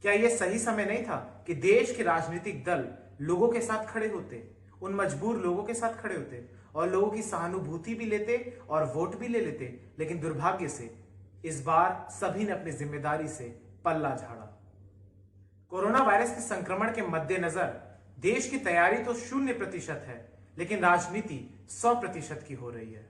क्या यह सही समय नहीं था कि देश के राजनीतिक दल लोगों के साथ खड़े होते, उन मजबूर लोगों के साथ खड़े होते और लोगों की सहानुभूति भी लेते और वोट भी ले लेते? लेकिन दुर्भाग्य से इस बार सभी ने अपनी जिम्मेदारी से पल्ला झाड़ा। कोरोना वायरस के संक्रमण के मद्देनजर देश की तैयारी तो 0% है, लेकिन राजनीति 100% की हो रही है।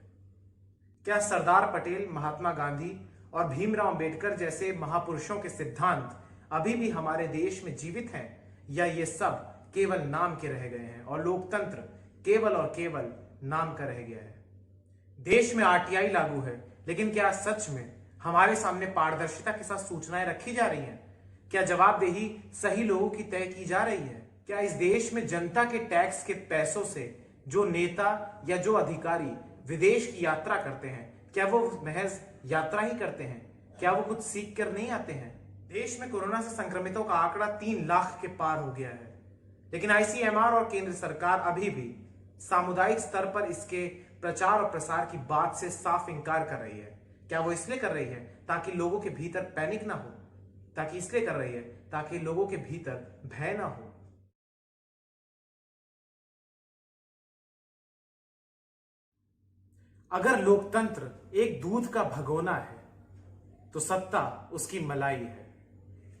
क्या सरदार पटेल, महात्मा गांधी और भीमराव अंबेडकर जैसे महापुरुषों के सिद्धांत अभी भी हमारे देश में जीवित हैं, या ये सब केवल नाम के रह गए हैं और लोकतंत्र केवल और केवल नाम का रह गया है? देश में आरटीआई लागू है, लेकिन क्या सच में हमारे सामने पारदर्शिता के साथ सूचनाएं रखी जा रही हैं? क्या जवाबदेही सही लोगों की तय की जा रही है? क्या इस देश में जनता के टैक्स के पैसों से जो नेता या जो अधिकारी विदेश की यात्रा करते हैं, क्या वो महज यात्रा ही करते हैं? क्या वो कुछ सीख कर नहीं आते हैं? देश में कोरोना से संक्रमितों का आंकड़ा 3 लाख के पार हो गया है, लेकिन आईसीएमआर और केंद्र सरकार अभी भी सामुदायिक स्तर पर इसके प्रचार और प्रसार की बात से साफ इनकार कर रही है। क्या वो इसलिए कर रही है ताकि लोगों के भीतर पैनिक ना हो? ताकि इसलिए कर रही है ताकि लोगों के भीतर भय ना हो? अगर लोकतंत्र एक दूध का भगोना है तो सत्ता उसकी मलाई है।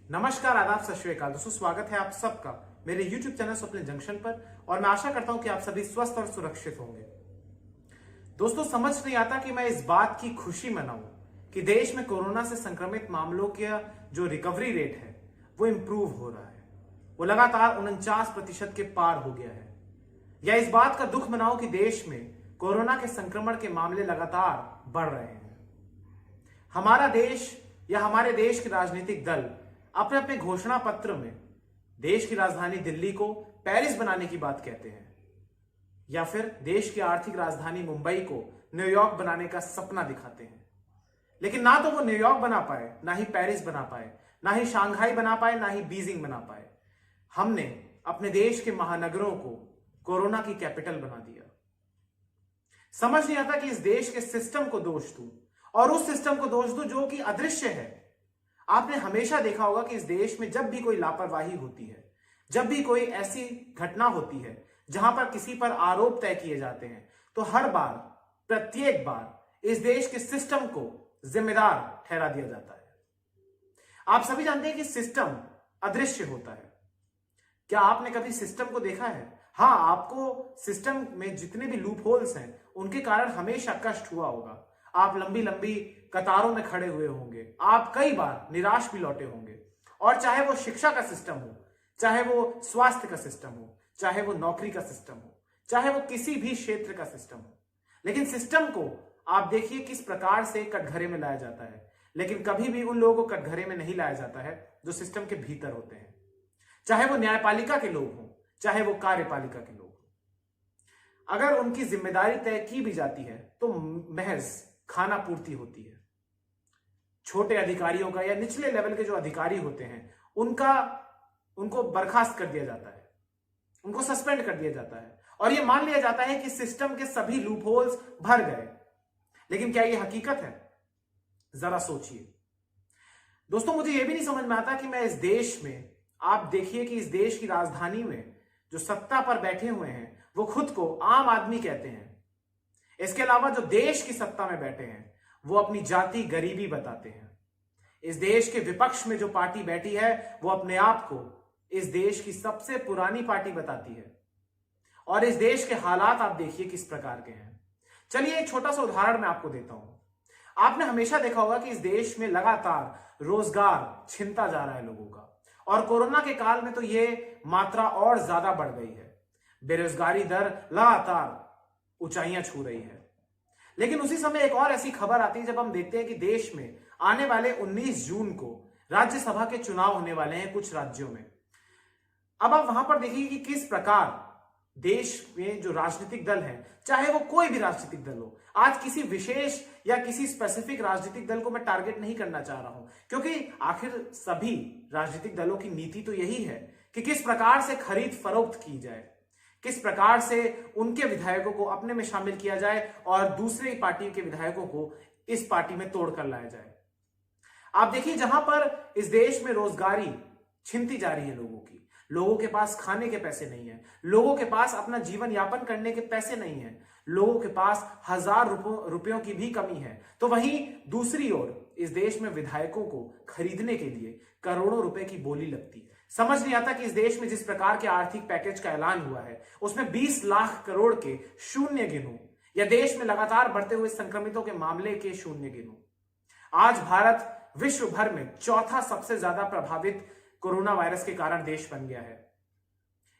नमस्कार, आदाब, सत श्री अकाल दोस्तों, स्वागत है आप सबका मेरे YouTube चैनल स्वप्निल जंक्शन पर और मैं आशा करता हूं कि आप सभी स्वस्थ और सुरक्षित होंगे। दोस्तों, समझ नहीं आता कि मैं इस बात की खुशी मनाऊं कि देश में कोरोना से संक्रमित मामलों का जो रिकवरी रेट है वो इंप्रूव हो रहा है, वो लगातार 49% के पार हो गया है। या इस बात का दुख मनाओ कि देश में कोरोना के संक्रमण के मामले लगातार बढ़ रहे हैं। हमारा देश या हमारे देश के राजनीतिक दल अपने अपने घोषणा पत्र में देश की राजधानी दिल्ली को पेरिस बनाने की बात कहते हैं, या फिर देश की आर्थिक राजधानी मुंबई को न्यूयॉर्क बनाने का सपना दिखाते हैं। लेकिन ना तो वो न्यूयॉर्क बना पाए, ना ही पेरिस बना पाए, ना ही शंघाई बना पाए, ना ही बीजिंग बना पाए। हमने अपने देश के महानगरों को कोरोना की कैपिटल बना दिया। समझ नहीं आता कि इस देश के सिस्टम को दोष दूं और उस सिस्टम को दोष दूं जो कि अदृश्य है। आपने हमेशा देखा होगा कि इस देश में जब भी कोई लापरवाही होती है, जब भी कोई ऐसी घटना होती है जहां पर किसी पर आरोप तय किए जाते हैं, तो हर बार, प्रत्येक बार इस देश के सिस्टम को जिम्मेदार ठहरा दिया जाता है। आप सभी जानते हैं कि सिस्टम अदृश्य होता है। क्या आपने कभी सिस्टम को देखा है? हाँ, आपको सिस्टम में जितने भी लूप होल्स हैं उनके कारण हमेशा कष्ट हुआ होगा। आप लंबी लंबी कतारों में खड़े हुए होंगे, आप कई बार निराश भी लौटे होंगे। और चाहे वो शिक्षा का सिस्टम हो, चाहे वो स्वास्थ्य का सिस्टम हो, चाहे वो नौकरी का सिस्टम हो, चाहे वो किसी भी क्षेत्र का सिस्टम हो, लेकिन सिस्टम को आप देखिए किस प्रकार से कटघरे में लाया जाता है। लेकिन कभी भी उन लोगों को कटघरे में नहीं लाया जाता है जो सिस्टम के भीतर होते हैं, चाहे वो न्यायपालिका के लोग हों, चाहे वो कार्यपालिका के लोग हों। अगर उनकी जिम्मेदारी तय की भी जाती है तो महज खाना पूर्ति होती है। छोटे अधिकारियों का या निचले लेवल के जो अधिकारी होते हैं उनको बर्खास्त कर दिया जाता है, उनको सस्पेंड कर दिया जाता है और यह मान लिया जाता है कि सिस्टम के सभी लूप होल्स भर गए। लेकिन क्या यह हकीकत है? जरा सोचिए दोस्तों। मुझे यह भी नहीं समझ में आता कि मैं इस देश में, आप देखिए कि इस देश की राजधानी में जो सत्ता पर बैठे हुए हैं वो खुद को आम आदमी कहते हैं। इसके अलावा जो देश की सत्ता में बैठे हैं वो अपनी जाति गरीबी बताते हैं। इस देश के विपक्ष में जो पार्टी बैठी है वो अपने आप को इस देश की सबसे पुरानी पार्टी बताती है। और इस देश के हालात आप देखिए किस प्रकार के हैं। चलिए एक छोटा सा उदाहरण मैं आपको देता हूं। आपने हमेशा देखा होगा कि इस देश में लगातार रोजगार छिनता जा रहा है लोगों का, और कोरोना के काल में तो ये मात्रा और ज्यादा बढ़ गई है। बेरोजगारी दर लगातार ऊंचाइयां छू रही है। लेकिन उसी समय एक और ऐसी खबर आती है जब हम देखते हैं कि देश में आने वाले 19 जून को राज्यसभा के चुनाव होने वाले हैं कुछ राज्यों में। अब आप वहां पर देखिए कि किस प्रकार देश में जो राजनीतिक दल हैं, चाहे वो कोई भी राजनीतिक दल हो, आज किसी विशेष या किसी स्पेसिफिक राजनीतिक दल को मैं टारगेट नहीं करना चाह रहा हूं, क्योंकि आखिर सभी राजनीतिक दलों की नीति तो यही है कि किस प्रकार से खरीद फरोख्त की जाए, किस प्रकार से उनके विधायकों को अपने में शामिल किया जाए और दूसरी पार्टी के विधायकों को इस पार्टी में तोड़कर लाया जाए। आप देखिए जहां पर इस देश में रोजगारी छिनती जा रही है लोगों की। लोगों के पास खाने के पैसे नहीं है, लोगों के पास अपना जीवन यापन करने के पैसे नहीं है, लोगों के पास हजार रुपयों की भी कमी है। तो वहीं दूसरी ओर इस देश में विधायकों को खरीदने के लिए करोड़ों रुपए की बोली लगती है। समझ नहीं आता कि इस देश में जिस प्रकार के आर्थिक पैकेज का ऐलान हुआ है उसमें 20 लाख करोड़ के शून्य गिनूं, या देश में लगातार बढ़ते हुए संक्रमितों के मामले के शून्य गिनूं। आज भारत विश्व भर में चौथा सबसे ज्यादा प्रभावित कोरोना वायरस के कारण देश बन गया है।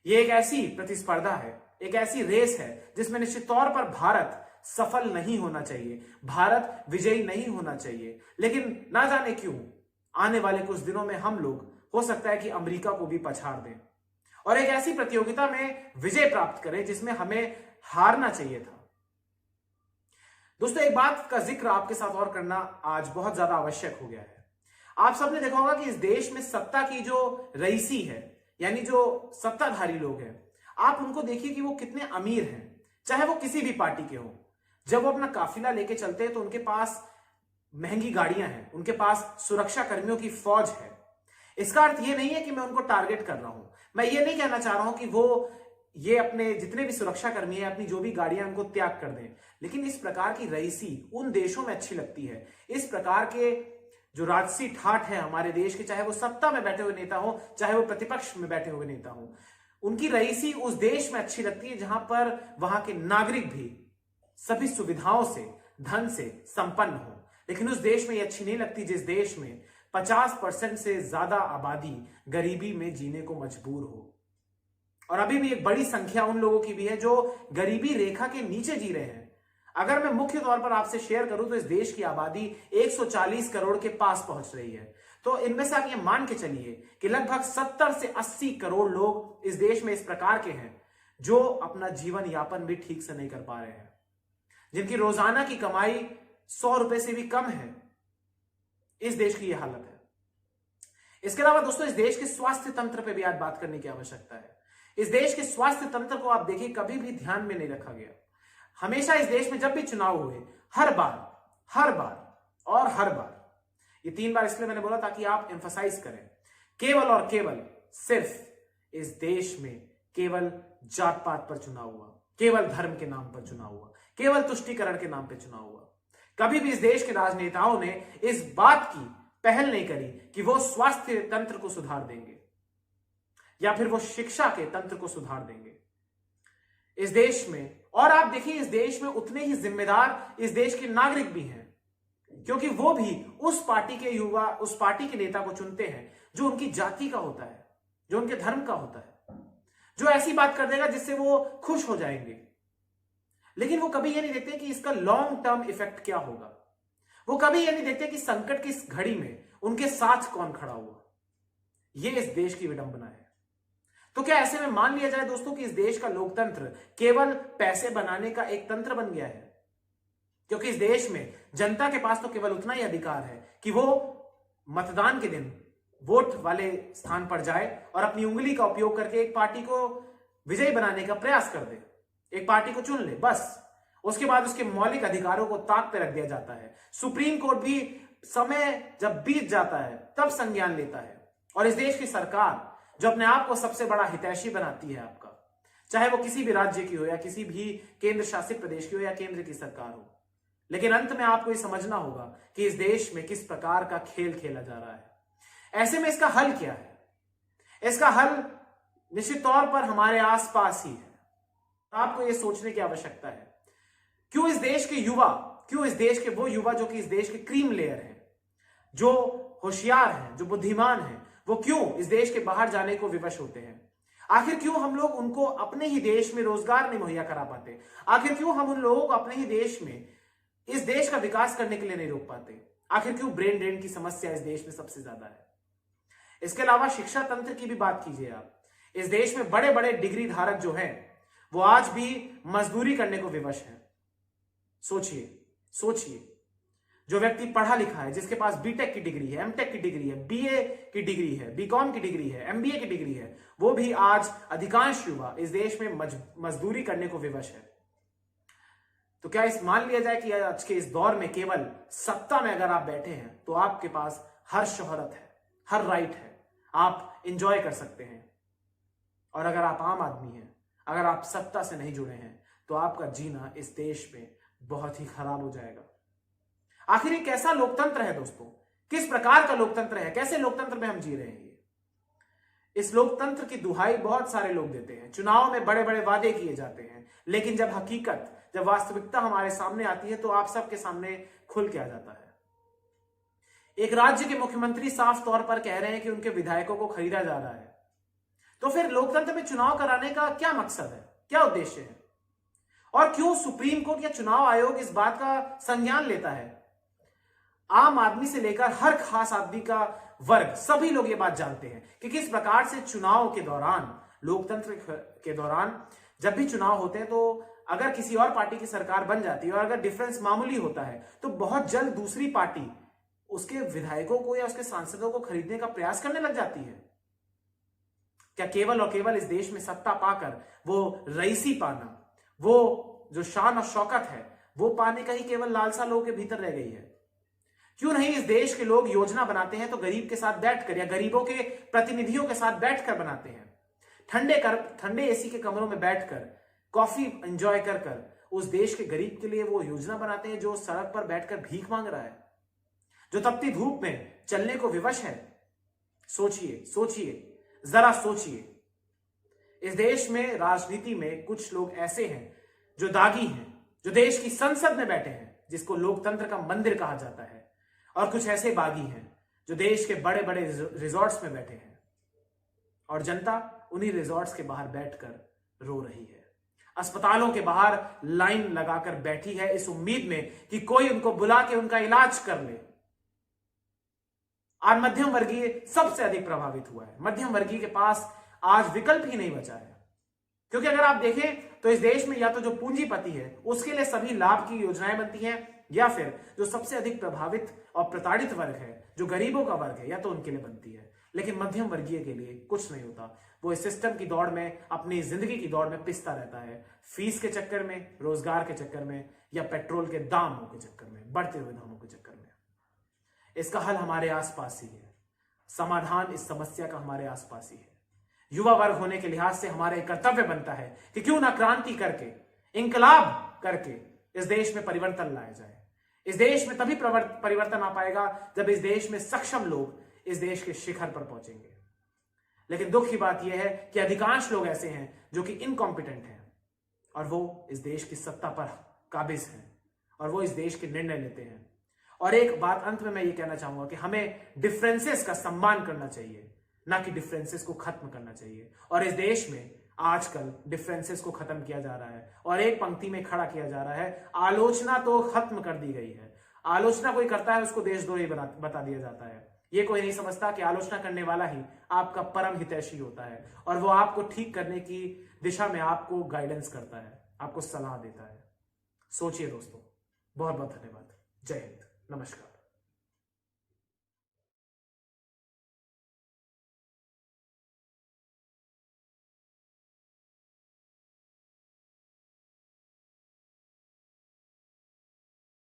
यह एक ऐसी प्रतिस्पर्धा है, एक ऐसी रेस है जिसमें निश्चित तौर पर भारत सफल नहीं होना चाहिए, भारत विजयी नहीं होना चाहिए। लेकिन ना जाने क्यों आने वाले कुछ दिनों में हम लोग हो सकता है कि अमेरिका को भी पछाड़ दें और एक ऐसी प्रतियोगिता में विजय प्राप्त करें जिसमें हमें हारना चाहिए था। दोस्तों, एक बात का जिक्र आपके साथ और करना आज बहुत ज्यादा आवश्यक हो गया है। आप सबने देखा होगा कि इस देश में सत्ता की जो रईसी है, यानी जो सत्ताधारी लोग हैं, आप उनको देखिए कि वो कितने अमीर हैं, चाहे वो किसी भी पार्टी के हों। जब वो अपना काफिला लेके चलते हैं तो उनके पास महंगी गाड़ियां हैं, उनके पास सुरक्षा कर्मियों की फौज है। इसका अर्थ ये नहीं है कि मैं उनको टारगेट कर रहा हूं, मैं ये नहीं कहना चाह रहा हूं कि वो ये अपने जितने भी सुरक्षा कर्मी हैं अपनी जो भी गाड़ियां उनको त्याग कर दें। लेकिन इस प्रकार की रईसी उन देशों में अच्छी लगती है। इस प्रकार के जो राजसी ठाठ है हमारे देश के, चाहे वो सत्ता में बैठे हुए नेता हो, चाहे वो प्रतिपक्ष में बैठे हुए नेता हो, उनकी रईसी उस देश में अच्छी लगती है जहां पर वहां के नागरिक भी सभी सुविधाओं से, धन से संपन्न हो। लेकिन उस देश में ये अच्छी नहीं लगती जिस देश में 50% से ज्यादा आबादी गरीबी में जीने को मजबूर हो। और अभी भी एक बड़ी संख्या उन लोगों की भी है जो गरीबी रेखा के नीचे जी रहे हैं। अगर मैं मुख्य तौर पर आपसे शेयर करूं तो इस देश की आबादी 140 करोड़ के पास पहुंच रही है। तो इनमें से आप ये मान के चलिए कि लगभग 70 से 80 करोड़ लोग इस देश में इस प्रकार के हैं जो अपना जीवन यापन भी ठीक से नहीं कर पा रहे हैं, जिनकी रोजाना की कमाई 100 रुपए से भी कम है। इस देश की यह हालत है। इसके अलावा दोस्तों, इस देश के स्वास्थ्य तंत्र पर भी आज बात करने की आवश्यकता है। इस देश के स्वास्थ्य तंत्र को आप देखिए, कभी भी ध्यान में नहीं रखा गया। हमेशा इस देश में जब भी चुनाव हुए, हर बार, ये 3 बार इसलिए मैंने बोला ताकि आप एम्फसाइज करें, केवल और केवल सिर्फ इस देश में केवल जात पात पर चुनाव हुआ, केवल धर्म के नाम पर चुनाव हुआ, केवल तुष्टीकरण के नाम पर चुनाव हुआ। कभी भी इस देश के राजनेताओं ने इस बात की पहल नहीं करी कि वो स्वास्थ्य तंत्र को सुधार देंगे या फिर वो शिक्षा के तंत्र को सुधार देंगे इस देश में। और आप देखिए, इस देश में उतने ही जिम्मेदार इस देश के नागरिक भी हैं, क्योंकि वो भी उस पार्टी के युवा, उस पार्टी के नेता को चुनते हैं जो उनकी जाति का होता है, जो उनके धर्म का होता है, जो ऐसी बात कर देगा जिससे वो खुश हो जाएंगे। लेकिन वो कभी ये नहीं देखते कि इसका लॉन्ग टर्म इफेक्ट क्या होगा। वो कभी ये नहीं देखते कि संकट की इस घड़ी में उनके साथ कौन खड़ा हुआ। ये इस देश की विडंबना है। तो क्या ऐसे में मान लिया जाए दोस्तों कि इस देश का लोकतंत्र केवल पैसे बनाने का एक तंत्र बन गया है? क्योंकि इस देश में जनता के पास तो केवल उतना ही अधिकार है कि वो मतदान के दिन वोट वाले स्थान पर जाए और अपनी उंगली का उपयोग करके एक पार्टी को विजयी बनाने का प्रयास कर दे, एक पार्टी को चुन ले, बस। उसके बाद उसके मौलिक अधिकारों को ताक पे रख दिया जाता है। सुप्रीम कोर्ट भी समय जब बीत जाता है तब संज्ञान लेता है। और इस देश की सरकार जो अपने आप को सबसे बड़ा हितैषी बनाती है आपका, चाहे वो किसी भी राज्य की हो या किसी भी केंद्र शासित प्रदेश की हो या केंद्र की सरकार हो, लेकिन अंत में आपको ये समझना होगा कि इस देश में किस प्रकार का खेल खेला जा रहा है। ऐसे में इसका हल क्या है? इसका हल निश्चित तौर पर हमारे आसपास ही है। आपको यह सोचने की आवश्यकता है, क्यों इस देश के युवा, क्यों इस देश के वो युवा जो कि इस देश के क्रीम लेयर हैं, जो होशियार हैं, जो बुद्धिमान हैं, वो क्यों इस देश के बाहर जाने को विवश होते हैं? आखिर क्यों हम लोग उनको अपने ही देश में रोजगार नहीं मुहैया करा पाते? आखिर क्यों हम उन लोगों को अपने ही देश में इस देश का विकास करने के लिए नहीं रोक पाते? आखिर क्यों ब्रेन ड्रेन की समस्या इस देश में सबसे ज्यादा है? इसके अलावा शिक्षा तंत्र की भी बात कीजिए आप। इस देश में बड़े बड़े डिग्री धारक जो हैं वो आज भी मजदूरी करने को विवश हैं। सोचिए, जो व्यक्ति पढ़ा लिखा है, जिसके पास बीटेक की डिग्री है, एमटेक की डिग्री है, बीए की डिग्री है, बीकॉम की डिग्री है, एमबीए की डिग्री है, वो भी आज अधिकांश युवा इस देश में मजदूरी करने को विवश है। तो क्या इस मान लिया जाए कि आज के इस दौर में केवल सत्ता में अगर आप बैठे हैं तो आपके पास हर शोहरत है, हर राइट है, आप इंजॉय कर सकते हैं। और अगर आप आम आदमी हैं, अगर आप सत्ता से नहीं जुड़े हैं, तो आपका जीना इस देश में बहुत ही खराब हो जाएगा। आखिर ये कैसा लोकतंत्र है दोस्तों? किस प्रकार का लोकतंत्र है? कैसे लोकतंत्र में हम जी रहे हैं? इस लोकतंत्र की दुहाई बहुत सारे लोग देते हैं, चुनाव में बड़े बड़े वादे किए जाते हैं, लेकिन जब हकीकत, जब वास्तविकता हमारे सामने आती है तो आप सबके सामने खुल के आ जाता है। एक राज्य के मुख्यमंत्री साफ तौर पर कह रहे हैं कि उनके विधायकों को खरीदा जा रहा है। तो फिर लोकतंत्र में चुनाव कराने का क्या मकसद है, क्या उद्देश्य है? और क्यों सुप्रीम कोर्ट या चुनाव आयोग इस बात का संज्ञान लेता है? आम आदमी से लेकर हर खास आदमी का वर्ग, सभी लोग ये बात जानते हैं कि किस प्रकार से चुनाव के दौरान, लोकतंत्र के दौरान जब भी चुनाव होते हैं, तो अगर किसी और पार्टी की सरकार बन जाती है और अगर डिफरेंस मामूली होता है तो बहुत जल्द दूसरी पार्टी उसके विधायकों को या उसके सांसदों को खरीदने का प्रयास करने लग जाती है। क्या केवल और केवल इस देश में सत्ता पाकर वो रईसी पाना, वो जो शान और शौकत है, वो पाने का ही केवल लालसा लोगों के भीतर रह गई है? क्यों नहीं इस देश के लोग योजना बनाते हैं तो गरीब के साथ बैठकर या गरीबों के प्रतिनिधियों के साथ बैठकर बनाते हैं। ठंडे एसी के कमरों में बैठकर कॉफी एंजॉय कर कर उस देश के गरीब के लिए वो योजना बनाते हैं जो सड़क पर बैठकर भीख मांग रहा है, जो तपती धूप में चलने को विवश है। सोचिए, सोचिए, जरा सोचिए। इस देश में राजनीति में कुछ लोग ऐसे हैं जो दागी हैं, जो देश की संसद में बैठे हैं, जिसको लोकतंत्र का मंदिर कहा जाता है, और कुछ ऐसे बागी हैं जो देश के बड़े बड़े रिजॉर्ट्स में बैठे हैं, और जनता उन्हीं रिजॉर्ट्स के बाहर बैठकर रो रही है। अस्पतालों के बाहर लाइन लगाकर बैठी है इस उम्मीद में कि कोई उनको बुला के उनका इलाज कर ले। आज मध्यम वर्गीय सबसे अधिक प्रभावित हुआ है। मध्यम वर्गीय के पास आज विकल्प ही नहीं बचा है, क्योंकि अगर आप देखें तो इस देश में या तो जो पूंजीपति है उसके लिए सभी लाभ की योजनाएं बनती हैं, या फिर जो सबसे अधिक प्रभावित और प्रताड़ित वर्ग है, जो गरीबों का वर्ग है, या तो उनके लिए बनती है। लेकिन मध्यम वर्गीय के लिए कुछ नहीं होता। वो इस सिस्टम की दौड़ में, अपनी जिंदगी की दौड़ में पिसता रहता है, फीस के चक्कर में, रोजगार के चक्कर में, या पेट्रोल के दामों के चक्कर में, बढ़ते हुए दामों के चक्कर में। इसका हल हमारे आसपास ही है, समाधान इस समस्या का हमारे आसपास ही है। युवा वर्ग होने के लिहाज से हमारा एक कर्तव्य बनता है कि क्यों ना क्रांति करके, इंकलाब करके इस देश में परिवर्तन लाया जाए। इस देश में तभी परिवर्तन आ पाएगा जब इस देश में सक्षम लोग इस देश के शिखर पर पहुंचेंगे। लेकिन दुख की बात यह है कि अधिकांश लोग ऐसे हैं जो कि इनकॉम्पिटेंट हैं, और वो इस देश की सत्ता पर काबिज हैं, और वो इस देश के निर्णय लेते हैं। और एक बात अंत में मैं ये कहना चाहूंगा कि हमें डिफरेंसेस का सम्मान करना चाहिए, ना कि डिफरेंसेस को खत्म करना चाहिए। और इस देश में आजकल डिफरेंसेस को खत्म किया जा रहा है और एक पंक्ति में खड़ा किया जा रहा है। आलोचना तो खत्म कर दी गई है। आलोचना कोई करता है उसको देशद्रोही बता दिया जाता है। ये कोई नहीं समझता कि आलोचना करने वाला ही आपका परम हितैषी होता है, और वो आपको ठीक करने की दिशा में आपको गाइडेंस करता है, आपको सलाह देता है। सोचिए दोस्तों। बहुत बहुत धन्यवाद। जय हिंद। नमस्कार।